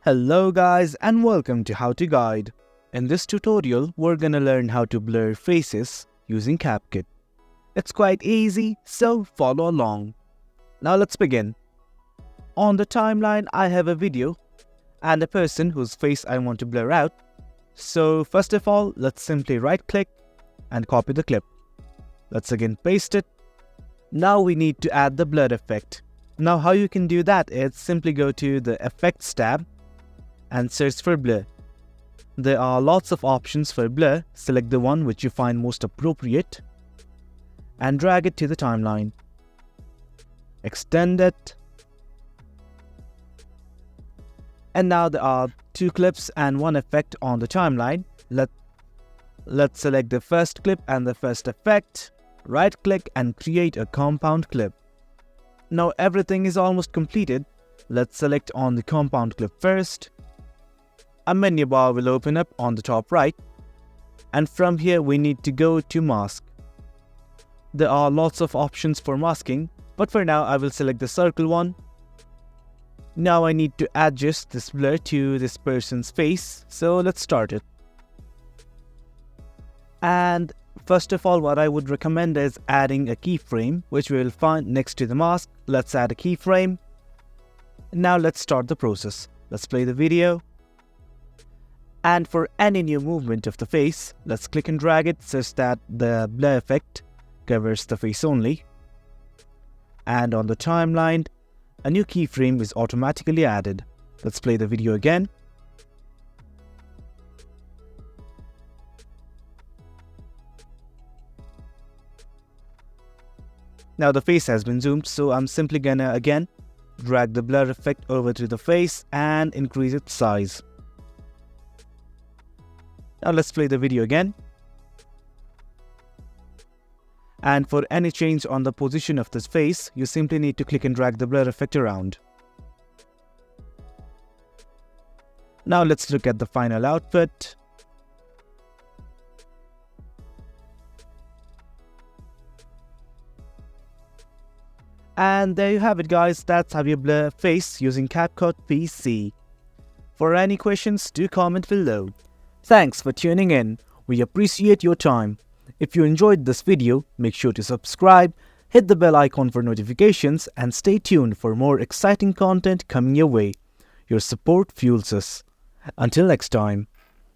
Hello guys and welcome to How to Guide. In this tutorial, we're gonna learn how to blur faces using Capcut. It's quite easy, so follow along. Now let's begin. On the timeline, I have a video and a person whose face I want to blur out. So first of all, let's simply right click and copy the clip. Let's again paste it. Now we need to add the blur effect. Now how you can do that is simply go to the Effects tab and search for blur. There are lots of options for blur. Select the one which you find most appropriate and drag it to the timeline. Extend it. And now there are two clips and one effect on the timeline. Let's select the first clip and the first effect. Right click and create a compound clip. Now everything is almost completed. Let's select on the compound clip first. A menu bar will open up on the top right, and from here we need to go to mask. There are lots of options for masking, but for now I will select the circle one. Now I need to adjust this blur to this person's face, so let's start it. And first of all, what I would recommend is adding a keyframe, which we will find next to the mask. Let's add a keyframe. Now let's start the process. Let's play the video. And for any new movement of the face, let's click and drag it such that the blur effect covers the face only. And on the timeline, a new keyframe is automatically added. Let's play the video again. Now the face has been zoomed, so I'm simply gonna again drag the blur effect over to the face and increase its size. Now let's play the video again. And for any change on the position of this face, you simply need to click and drag the blur effect around. Now let's look at the final output. And there you have it guys, that's how you blur face using Capcut PC. For any questions, do comment below. Thanks for tuning in. We appreciate your time. If you enjoyed this video, make sure to subscribe, hit the bell icon for notifications, and stay tuned for more exciting content coming your way. Your support fuels us. Until next time.